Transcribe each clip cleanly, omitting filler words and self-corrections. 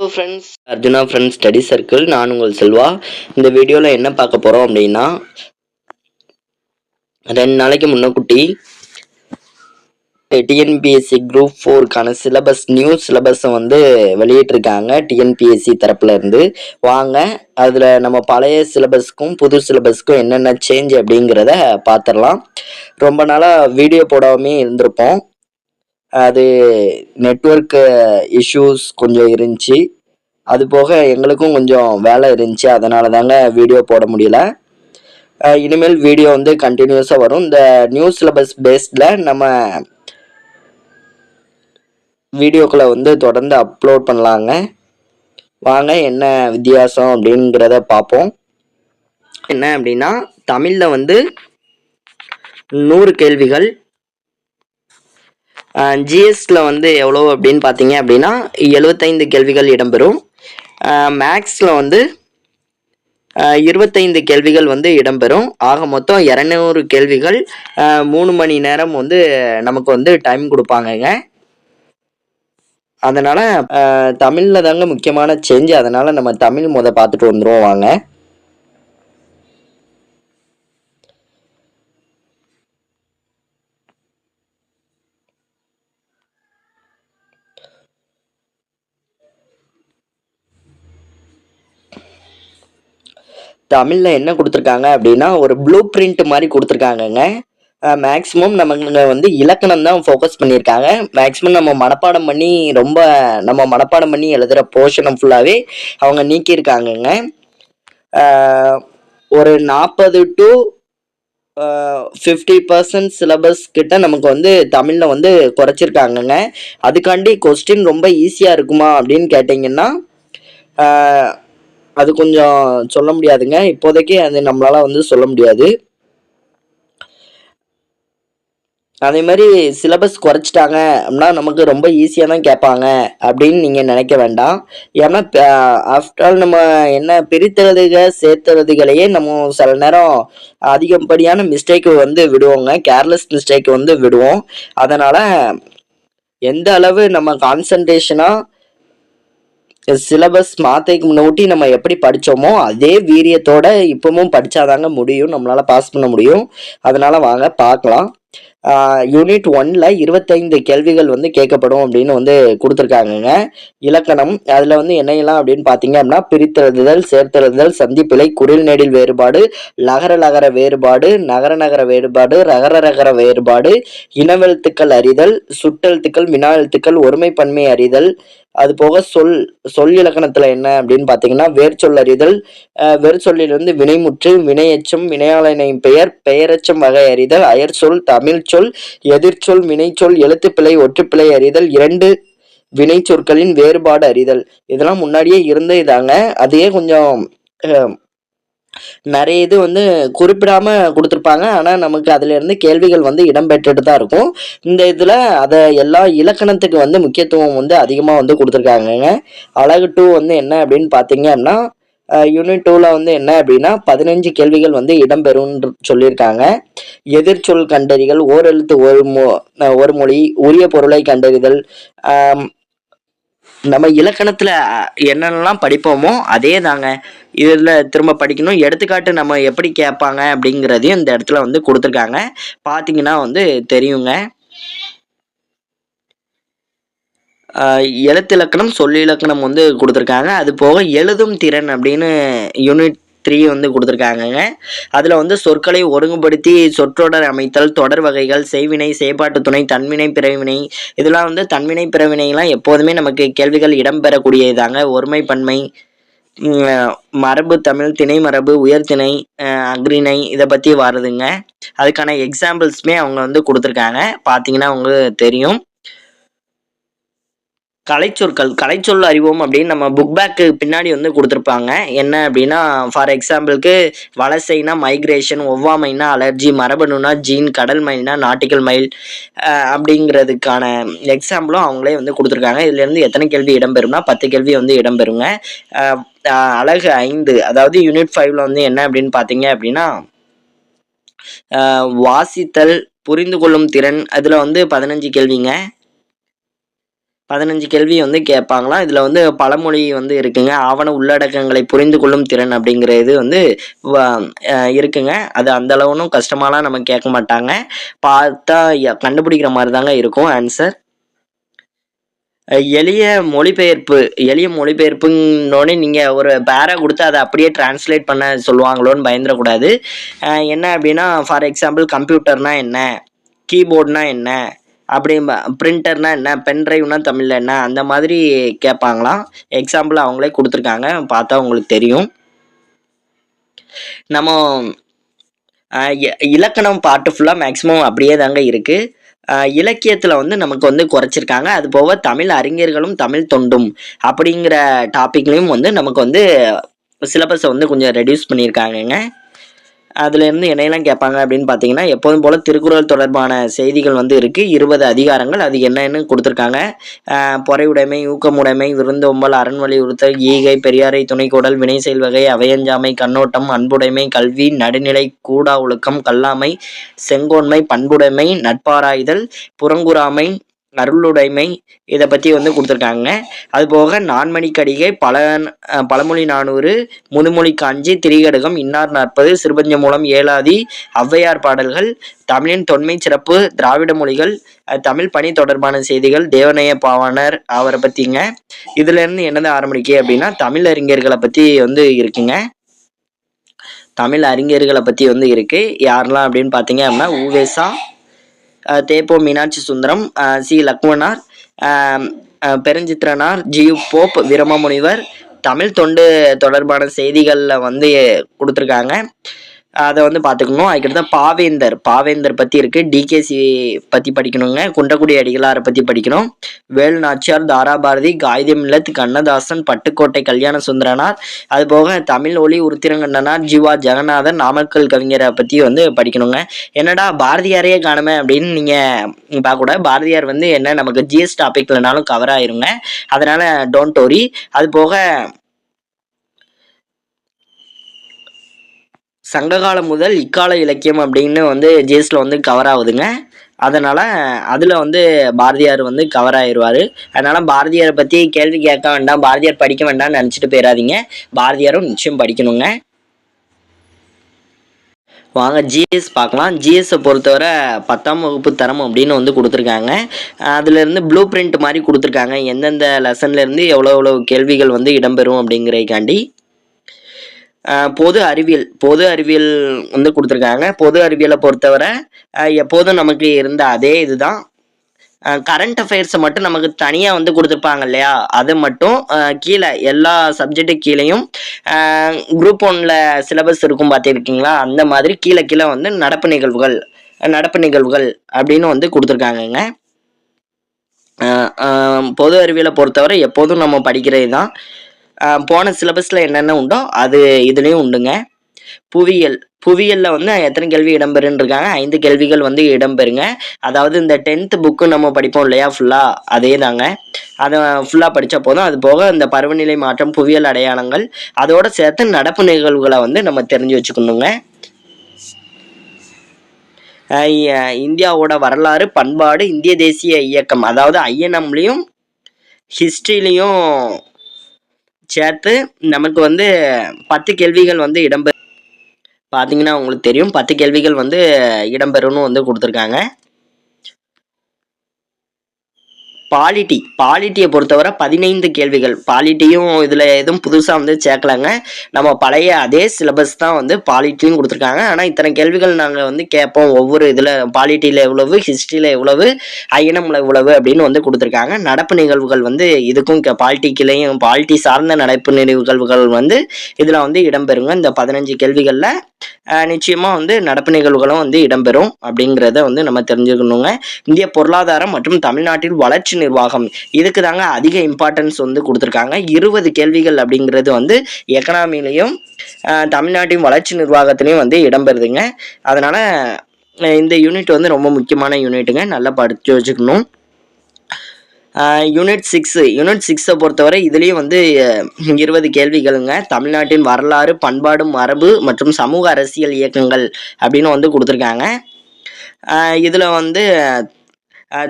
Hello friends, Arjuna friends study circle. நான் உங்கள் செல்வா. இந்த வீடியோவில் என்ன பார்க்க போகிறோம் அப்படின்னா, 2 நாளைக்கு முன்னக்கூட்டி டிஎன்பிஎஸ்சி குரூப் 4க்கான நியூ சிலபஸை வெளியிட்டிருக்காங்க டிஎன்பிஎஸ்சி தரப்புல இருந்து. வாங்க அதில் நம்ம பழைய சிலபஸ்க்கும் புது சிலபஸ்க்கும் என்னென்ன சேஞ்ச் அப்படிங்கிறத பார்த்துடலாம். ரொம்ப நாளாக வீடியோ போடாமே இருந்திருப்போம். அது நெட்வொர்க் இஷ்யூஸ் கொஞ்சம் இருந்துச்சு. அது போக எங்களுக்கும் கொஞ்சம் வேலை இருந்துச்சு, அதனால தாங்க வீடியோ போட முடியல. இனிமேல் வீடியோ கண்டினியூஸாக வரும். இந்த நியூ சிலபஸ் பேஸ்டில் நம்ம வீடியோக்களை தொடர்ந்து அப்லோட் பண்ணலாங்க. வாங்க என்ன வித்தியாசம் அப்படிங்கிறத பார்ப்போம். என்ன அப்படின்னா, தமிழில் 100 கேள்விகள், ஜிஎஸ்டில் எவ்வளோ அப்படின்னு பார்த்தீங்க அப்படின்னா 75 கேள்விகள் இடம்பெறும். மேக்ஸில் 25 கேள்விகள் இடம்பெறும். ஆக மொத்தம் 200 கேள்விகள். 3 மணி நேரம் நமக்கு டைம் கொடுப்பாங்கங்க. அதனால் தமிழில் தாங்க முக்கியமான சேஞ்ச். அதனால் நம்ம தமிழ் பார்த்துட்டு வந்துடுவோம் வாங்க. தமிழில் என்ன கொடுத்துருக்காங்க அப்படின்னா, ஒரு ப்ளூ பிரிண்ட் மாதிரி கொடுத்துருக்காங்கங்க. மேக்ஸிமம் நமக்கு இலக்கணம் தான் ஃபோக்கஸ் பண்ணியிருக்காங்க. மேக்ஸிமம் நம்ம மனப்பாடம் பண்ணி எழுதுகிற போர்ஷனை ஃபுல்லாகவே அவங்க நீக்கியிருக்காங்கங்க. ஒரு 40 to 50% சிலபஸ் கிட்ட நமக்கு தமிழில் குறைச்சிருக்காங்கங்க. அதுக்காண்டி கொஸ்டின் ரொம்ப ஈஸியாக இருக்குமா அப்படின்னு கேட்டிங்கன்னா, அது கொஞ்சம் சொல்ல முடியாதுங்க. இப்போதைக்கு அது நம்மளால சொல்ல முடியாது. அதே மாதிரி சிலபஸ் குறைச்சிட்டாங்க அப்படின்னா நமக்கு ரொம்ப ஈஸியாக தான் கேட்பாங்க அப்படின்னு நீங்கள் நினைக்க வேண்டாம். ஏன்னா ஆஃப்டர் ஆல் நம்ம என்ன பிரித்தெழுதுக சேர்த்தெழுதுகளையே நம்ம சில நேரம் அதிகப்படியான மிஸ்டேக்கு விடுவோங்க. கேர்லெஸ் மிஸ்டேக் விடுவோம். அதனால் எந்த அளவு நம்ம கான்சன்ட்ரேஷனாக சிலபஸ் மாற்றதுக்கு முன்னாடி நம்ம எப்படி படித்தோமோ அதே வீரியத்தோட இப்பவும் படித்தாதாங்க முடியும், நம்மளால் பாஸ் பண்ண முடியும். அதனால் வாங்க பார்க்கலாம். யூனிட் 1ல் 25 கேள்விகள் கேட்கப்படும் அப்படின்னு கொடுத்துருக்காங்கங்க. இலக்கணம் அதில் என்னெல்லாம் அப்படின்னு பார்த்தீங்க அப்படின்னா, பிரித்தெழுதுதல், சேர்த்தெழுதுதல், சந்திப்பிழை, குரில் நெடில் வேறுபாடு, லகர வேறுபாடு, நகர வேறுபாடு, ரகர வேறுபாடு, இனவெழுத்துக்கள் அறிதல், சுட்டெழுத்துக்கள், வினா எழுத்துக்கள், ஒருமைப்பன்மை அறிதல். அது போக சொல் இலக்கணத்துல என்ன அப்படின்னு பார்த்தீங்கன்னா, வேர்ச்சொல் அறிதல், வேர்ச்சொல்லிலிருந்து வினைமுற்று, வினையெச்சம், வினையாளனை பெயர், பெயரெச்சம் வகை அறிதல், அயற்சொல், தமிழ் சொல், எதிர்ச்சொல், வினைச்சொல், எழுத்துப்பிழை, ஒற்றுப்பிழை அறிதல், 2 வினை சொற்களின் வேறுபாடு அறிதல். இதெல்லாம் முன்னாடியே இருந்ததாங்க. அதையே கொஞ்சம் நிறைய இது குறிப்பிடாம கொடுத்துருப்பாங்க. ஆனால் நமக்கு அதுல இருந்து கேள்விகள் இடம்பெற்றுட்டு தான் இருக்கும். இந்த இதில் அதை எல்லா இலக்கணத்துக்கு முக்கியத்துவம் அதிகமாக கொடுத்துருக்காங்கங்க. அழகு 2 என்ன அப்படின்னு பார்த்தீங்க அப்படின்னா, யூனிட் 2ல் என்ன அப்படின்னா 15 கேள்விகள் இடம்பெறும்னு சொல்லியிருக்காங்க. எதிர்ச்சொல் கண்டறிதல், ஓரெழுத்து ஒரு மொழி, உரிய பொருளை கண்டறிதல். நம்ம இலக்கணத்துல என்னென்னலாம் படிப்போமோ அதே தாங்க இதில் திரும்ப படிக்கணும். எடுத்துக்காட்டு நம்ம எப்படி கேட்பாங்க அப்படிங்கிறதையும் இந்த இடத்துல கொடுத்துருக்காங்க. பார்த்தீங்கன்னா தெரியுங்க. எழுத்து இலக்கணம், சொல்லி இலக்கணம் கொடுத்துருக்காங்க. அது போக எழுதும் திறன் அப்படின்னு யூனிட் 3 கொடுத்துருக்காங்கங்க. அதில் சொற்களை ஒருங்குபடுத்தி சொற்றொடர் அமைத்தல், தொடர் வகைகள், செய்வினை, செயற்பாட்டு துணை, தன்வினை, பிறவினை. இதெல்லாம் தன்வினை பிறவினைலாம் எப்போதுமே நமக்கு கேள்விகள் இடம்பெறக்கூடியதாங்க. ஒருமைப்பன்மை, மரபு தமிழ், திணை மரபு, உயர்திணை, அக்ரிணை இதை பற்றி வருதுங்க. அதுக்கான எக்ஸாம்பிள்ஸுமே அவங்க கொடுத்துருக்காங்க. பார்த்தீங்கன்னா உங்களுக்கு தெரியும். கலைச்சொல் அறிவோம் அப்படின்னு நம்ம புக் பேக்கு பின்னாடி கொடுத்துருப்பாங்க. என்ன அப்படின்னா, ஃபார் எக்ஸாம்பிளுக்கு வலசைனா மைக்ரேஷன், ஒவ்வாமைனா அலர்ஜி, மரபணுனா ஜீன், கடல் மயில்னா நாட்டிக்கல் மயில் அப்படிங்கிறதுக்கான எக்ஸாம்பிளும் அவங்களே கொடுத்துருக்காங்க. இதுலேருந்து எத்தனை கேள்வி இடம்பெறும்னா 10 கேள்வி இடம்பெறுங்க. அழகு 5 அதாவது யூனிட் 5ல் என்ன அப்படின்னு பார்த்தீங்க அப்படின்னா, வாசித்தல், புரிந்து கொள்ளும் திறன், அதில் 15 கேள்விங்க. 15 கேள்வி வந்து கேட்பாங்களாம். இதில் வந்து பழமொழி வந்து இருக்குங்க. ஆவண உள்ளடக்கங்களை புரிந்து கொள்ளும் திறன் அப்படிங்கிற இது வந்து இருக்குங்க. அது அந்த அளவுனும் கஷ்டமாலாம் நம்ம கேட்க மாட்டாங்க. பார்த்தா கண்டுபிடிக்கிற மாதிரி தாங்க இருக்கும் ஆன்சர். எளிய மொழிபெயர்ப்புன்னோடனே நீங்கள் ஒரு பேரா கொடுத்து அதை அப்படியே டிரான்ஸ்லேட் பண்ண சொல்லுவாங்களோன்னு பயந்துடக்கூடாது. என்ன அப்படின்னா, ஃபார் எக்ஸாம்பிள் கம்ப்யூட்டர்னா என்ன, கீபோர்ட்னா என்ன, அப்படி பிரிண்டர்னா என்ன, பென்ட்ரைவ்னா தமிழில் என்ன, அந்த மாதிரி கேட்பாங்களாம். எக்ஸாம்பிள் அவங்களே கொடுத்துருக்காங்க, பார்த்தா உங்களுக்கு தெரியும். நம்ம இலக்கணம் பாட்டு ஃபுல்லாக மேக்ஸிமம் அப்படியே தாங்க இருக்குது. இலக்கியத்தில் வந்து நமக்கு வந்து குறைச்சிருக்காங்க. அது போக தமிழ் அறிஞர்களும் தமிழ் தொண்டும் அப்படிங்கிற டாப்பிக்லையும் வந்து நமக்கு வந்து சிலபஸை வந்து கொஞ்சம் ரெடியூஸ் பண்ணியிருக்காங்கங்க. அதுலேருந்து என்னெல்லாம் கேட்பாங்க அப்படின்னு பார்த்தீங்கன்னா, எப்போதும் போல் திருக்குறள் தொடர்பான செய்திகள் வந்து இருக்குது. 20 அதிகாரங்கள், அது என்னன்னு கொடுத்துருக்காங்க. பொறையுடைமை, ஊக்கமுடைமை, விருந்தோம்பல், அறன்வழி உறுத்தல், ஈகை, பெரியாரை துணைக்கூடல், வினை செயல் வகை, அவையஞ்சாமை, கண்ணோட்டம், அன்புடைமை, கல்வி, நடுநிலை, கூடா ஒழுக்கம், கல்லாமை, செங்கோன்மை, பண்புடைமை, நட்பாராய்தல், புறங்குறாமை, அருளுடைமை, இதை பற்றி வந்து கொடுத்துருக்காங்க. அதுபோக நான்மணிக்கடிகை, பழமொழி 400, முதுமொழி காஞ்சி, திரிகடுகம், இன்னார் 40, சிறுபஞ்ச மூலம், ஏலாதி, ஔவையார் பாடல்கள், தமிழின் தொன்மை சிறப்பு, திராவிட மொழிகள், தமிழ் பணி தொடர்பான செய்திகள், தேவநேய பாவாணர் அவரை பற்றிங்க. இதுலேருந்து என்னது ஆரம்பிக்கு அப்படின்னா, தமிழ் அறிஞர்களை பற்றி வந்து இருக்குங்க. தமிழ் அறிஞர்களை பற்றி வந்து இருக்குது. யாரெல்லாம் அப்படின்னு பார்த்தீங்க அப்படின்னா, U Ve Sa, Te Po Meenakshi Sundaram, C Lakmanar, Perunchithiranar, G U Pope, Veeramamunivar, Tamil தொண்டு தொடர்பான செய்திகளில் வந்து கொடுத்துருக்காங்க. அதை வந்து பார்த்துக்கணும். அதுக்கடுத்து பாவேந்தர் பற்றி இருக்குது. டிகேசி பற்றி படிக்கணுங்க. குன்றக்குடி அடிகளாரை பற்றி படிக்கணும். வேலு நாச்சியார், தாராபாரதி, காகிதமில்லத், கண்ணதாசன், பட்டுக்கோட்டை கல்யாண சுந்தரனார், அதுபோக தமிழ் ஒளி உருத்திரங்கண்ணனார், ஜீவா ஜெகநாதன், நாமக்கல் கவிஞரை பற்றி வந்து படிக்கணுங்க. என்னடா பாரதியாரையே காணுமே அப்படின்னு நீங்கள் பார்க்கக்கூடாது. பாரதியார் வந்து என்ன நமக்கு ஜிஎஸ் டாபிக்லனாலும் கவர் ஆயிருங்க. அதனால் டோன்ட் வரி. அதுபோக சங்ககாலம் முதல் இக்கால இலக்கியம் அப்படின்னு வந்து ஜிஎஸ்ல வந்து கவர் ஆகுதுங்க. அதனால் அதில் வந்து பாரதியார் வந்து கவர் ஆயிடுவார். அதனால் பாரதியாரை பற்றி கேள்வி கேட்க வேண்டாம், பாரதியார் படிக்க வேண்டாம்னு நினச்சிட்டு போயிடாதீங்க. பாரதியாரும் நிச்சயம் படிக்கணுங்க. வாங்க ஜிஎஸ் பார்க்கலாம். ஜிஎஸ்ஸை பொறுத்தவரை 10ஆம் வகுப்பு தரம் அப்படின்னு வந்து கொடுத்துருக்காங்க. அதுலேருந்து ப்ளூ பிரிண்ட் மாதிரி கொடுத்துருக்காங்க. எந்தெந்த லெசன்லேருந்து எவ்வளோ கேள்விகள் வந்து இடம்பெறும் அப்படிங்கிறதுக்காண்டி. பொது அறிவியல் வந்து கொடுத்துருக்காங்க. பொது அறிவியலை பொறுத்தவரை எப்போதும் நமக்கு இருந்த அதே இதுதான். கரண்ட் அஃபேர்ஸை மட்டும் நமக்கு தனியாக வந்து கொடுத்துருப்பாங்க இல்லையா, அது மட்டும் கீழே எல்லா சப்ஜெக்டு கீழேயும் குரூப் 1ல் சிலபஸ் இருக்கும் பார்த்துருக்கீங்களா, அந்த மாதிரி கீழே வந்து நடப்பு நிகழ்வுகள் அப்படின்னு வந்து கொடுத்துருக்காங்கங்க. பொது அறிவியலை பொறுத்தவரை எப்போதும் நம்ம படிக்கிறது தான். போன சிலபஸில் என்னென்ன உண்டோ அது இதுலேயும் உண்டுங்க. புவியியலில் வந்து எத்தனை கேள்வி இடம்பெறுன்னு இருக்காங்க, 5 கேள்விகள் வந்து இடம்பெறுங்க. அதாவது இந்த 10th புக்கு நம்ம படிப்போம் இல்லையா ஃபுல்லாக, அதே தாங்க. அதை ஃபுல்லாக படித்தா போதும். அது போக இந்த பருவநிலை மாற்றம், புவியியல் அடையாளங்கள், அதோடு சேர்த்து நடப்பு நிகழ்வுகளை வந்து நம்ம தெரிஞ்சு வச்சுக்கணுங்க. இந்தியாவோட வரலாறு, பண்பாடு, இந்திய தேசிய இயக்கம், அதாவது ஐஎன்எம்லையும் ஹிஸ்ட்ரிலையும் சேர்த்து நமக்கு வந்து 10 கேள்விகள் வந்து இடம்பெறும். பார்த்தீங்கன்னா உங்களுக்கு தெரியும், 10 கேள்விகள் வந்து இடம்பெறும்னு வந்து கொடுத்துருக்காங்க. பாலிட்டியை பொறுத்தவரை 15 கேள்விகள். பாலிட்டியும் இதில் எதுவும் புதுசாக வந்து சேர்க்கலாங்க. நம்ம பழைய அதே சிலபஸ் தான் வந்து பாலிட்டியும் கொடுத்துருக்காங்க. ஆனால் இத்தனை கேள்விகள் நாங்கள் வந்து கேட்போம். ஒவ்வொரு இதில் பாலிட்டியில் எவ்வளவு, ஹிஸ்ட்ரியில் எவ்வளவு, ஐஎன்எம்ல எவ்வளவு அப்படின்னு வந்து கொடுத்துருக்காங்க. நடப்பு நிகழ்வுகள் வந்து இதுக்கும் பாலிட்டி சார்ந்த நடப்பு நிகழ்வுகள் வந்து இதில் வந்து இடம்பெறுங்க. இந்த 15 கேள்விகளில் நிச்சயமாக வந்து நடப்பு நிகழ்வுகளும் வந்து இடம்பெறும் அப்படிங்கிறத வந்து நம்ம தெரிஞ்சுக்கணுங்க. இந்திய பொருளாதாரம் மற்றும் தமிழ்நாட்டில் வளர்ச்சி நிர்வாகம், இதுக்கு தாங்க அதிக இம்பார்ட்டன்ஸ் வந்து கொடுத்துருக்காங்க. 20 கேள்விகள் அப்படிங்கிறது வந்து எக்கனாமிலையும் தமிழ்நாட்டின் வளர்ச்சி நிர்வாகத்திலையும் வந்து இடம்பெறுதுங்க. அதனால் இந்த யூனிட் வந்து ரொம்ப முக்கியமான யூனிட்டுங்க, நல்லா படித்து வச்சுக்கணும். யூனிட் 6 பொறுத்தவரை இதுலேயும் வந்து 20 கேள்விகளுங்க. தமிழ்நாட்டின் வரலாறு, பண்பாடு, மரபு மற்றும் சமூக அரசியல் இயக்கங்கள் அப்படின்னு வந்து கொடுத்துருக்காங்க. இதில் வந்து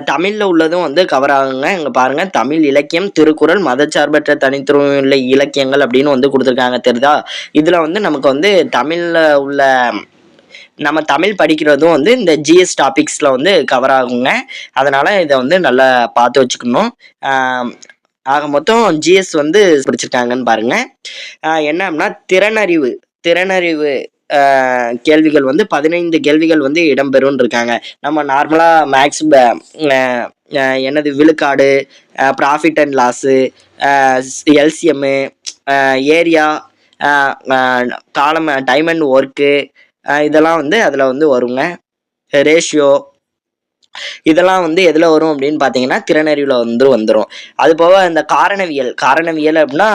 தமிழில் உள்ளதும் வந்து கவர் ஆகுங்க. இங்கே பாருங்கள், தமிழ் இலக்கியம், திருக்குறள், மதச்சார்பற்ற தனித்துவமுள்ள இலக்கியங்கள் அப்படின்னு வந்து கொடுத்துருக்காங்க. தெரியுதா? இதில் வந்து நமக்கு வந்து தமிழில் உள்ள நம்ம தமிழ் படிக்கிறதும் வந்து இந்த ஜிஎஸ் டாபிக்ஸில் வந்து கவர் ஆகுங்க. அதனால் இதை வந்து நல்லா பார்த்து வச்சுக்கணும். ஆக மொத்தம் ஜிஎஸ் வந்து படிச்சிருக்காங்கன்னு பாருங்க. என்ன அப்படின்னா திறனறிவு கேள்விகள் வந்து 15 கேள்விகள் வந்து இடம்பெறும்னு இருக்காங்க. நம்ம நார்மலாக மேக்ஸ் என்னது விழுக்காடு, profit and loss, LCM, area, காலம், டைம் அண்ட் ஒர்க்கு, இதெல்லாம் வந்து அதில் வந்து வருங்க. ரேஷியோ, இதெல்லாம் வந்து எதில் வரும் அப்படின்னு பார்த்தீங்கன்னா திறனறிவில் வந்து வந்துடும். அது போக இந்த காரணவியல் அப்படின்னா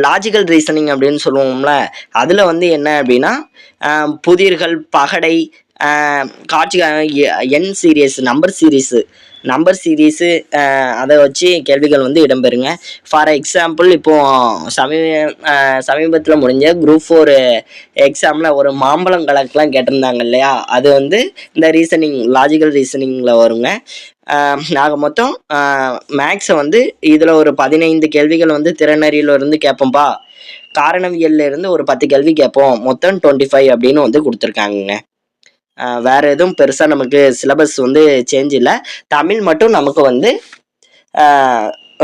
லாஜிக்கல் ரீசனிங் அப்படின்னு சொல்லுவோம்ல, அதில் வந்து என்ன அப்படின்னா புதிர்கள், பகடை, காட்சி, எண் சீரியஸ், நம்பர் சீரீஸு, அதை வச்சு கேள்விகள் வந்து இடம்பெறுங்க. ஃபார் எக்ஸாம்பிள், இப்போது சமீபத்தில் முடிஞ்ச குரூப் 4 எக்ஸாமில் ஒரு மாம்பழம் கணக்கெலாம் கேட்டிருந்தாங்க இல்லையா, அது வந்து இந்த லாஜிக்கல் ரீசனிங்கில் வருங்க. ஆக மொத்தம் மேக்ஸை வந்து இதில் ஒரு 15 கேள்விகள் வந்து திறனறியில் இருந்து கேட்போம்ப்பா, காரணவியல்ல இருந்து ஒரு 10 கேள்வி கேட்போம், மொத்தம் 25 அப்படின்னு வந்து கொடுத்துருக்காங்கங்க. வேறு எதுவும் பெருசாக நமக்கு சிலபஸ் வந்து சேஞ்ச் இல்லை. தமிழ் மட்டும் நமக்கு வந்து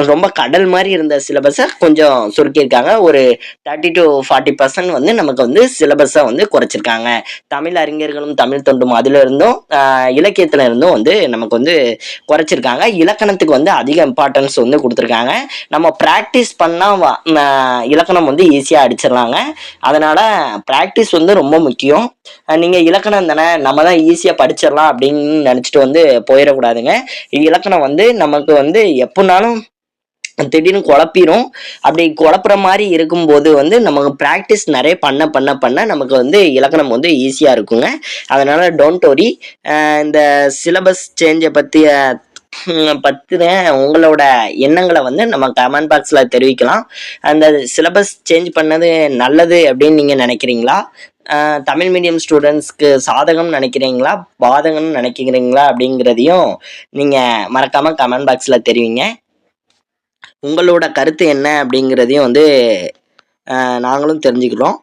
ரொம்ப கடல் மாதிரி இருந்த சிலபஸை கொஞ்சம் சுருக்கியிருக்காங்க. ஒரு 30 to 40% வந்து நமக்கு வந்து சிலபஸை வந்து குறைச்சிருக்காங்க. தமிழ் அறிஞர்களும் தமிழ் தொண்டும் அதில் இருந்தும் இலக்கியத்தில் இருந்தும் வந்து நமக்கு வந்து குறைச்சிருக்காங்க. இலக்கணத்துக்கு வந்து அதிக இம்பார்ட்டன்ஸ் வந்து கொடுத்துருக்காங்க. நம்ம ப்ராக்டிஸ் பண்ணால் இலக்கணம் வந்து ஈஸியாக அடிச்சிடலாங்க. அதனால் ப்ராக்டிஸ் வந்து ரொம்ப முக்கியம். நீங்கள் இலக்கணம் தானே, நம்ம தான் ஈஸியாக படிச்சிடலாம் அப்படின்னு நினச்சிட்டு வந்து போயிடக்கூடாதுங்க. இலக்கணம் வந்து நமக்கு வந்து எப்போனாலும் திடீர்னு குழப்பிடும். அப்படி குழப்புற மாதிரி இருக்கும்போது வந்து நமக்கு ப்ராக்டிஸ் நிறைய பண்ண நமக்கு வந்து இலக்கணம் வந்து ஈஸியாக இருக்குங்க. அதனால் டோன்ட் வரி. இந்த சிலபஸ் சேஞ்சை பற்றின உங்களோட எண்ணங்களை வந்து நம்ம கமெண்ட் பாக்ஸில் தெரிவிக்கலாம். அந்த சிலபஸ் சேஞ்ச் பண்ணது நல்லது அப்படின்னு நீங்கள் நினைக்கிறீங்களா? தமிழ் மீடியம் ஸ்டூடெண்ட்ஸ்க்கு சாதகம் நினைக்கிறீங்களா, பாதகம்னு நினைக்கிறீங்களா அப்படிங்கிறதையும் நீங்கள் மறக்காமல் கமெண்ட் பாக்ஸில் தெரிவிங்க. உங்களோட கருத்து என்ன அப்படிங்கிறதையும் வந்து நாங்களும் தெரிஞ்சுக்கிறோம்.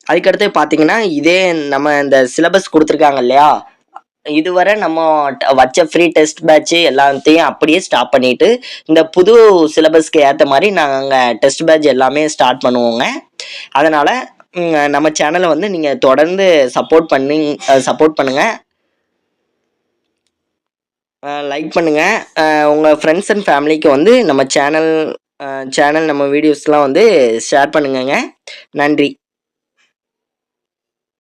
அதுக்கடுத்து பார்த்தீங்கன்னா, இதே நம்ம இந்த சிலபஸ் கொடுத்துருக்காங்க இல்லையா, இதுவரை நம்ம வச்ச ஃப்ரீ டெஸ்ட் பேட்ச் எல்லாத்தையும் அப்படியே ஸ்டாப் பண்ணிட்டு இந்த புது சிலபஸ்க்கு ஏற்ற மாதிரி நாங்கள் டெஸ்ட் பேட்ச் எல்லாமே ஸ்டார்ட் பண்ணுவோங்க. அதனால் நம்ம சேனலை வந்து நீங்கள் தொடர்ந்து சப்போர்ட் பண்ணுங்கள், லைக் பண்ணுங்கள். உங்கள் ஃப்ரெண்ட்ஸ் அண்ட் ஃபேமிலிக்கு வந்து நம்ம சேனல் நம்ம வீடியோஸ்லாம் வந்து ஷேர் பண்ணுங்கங்க. நன்றி.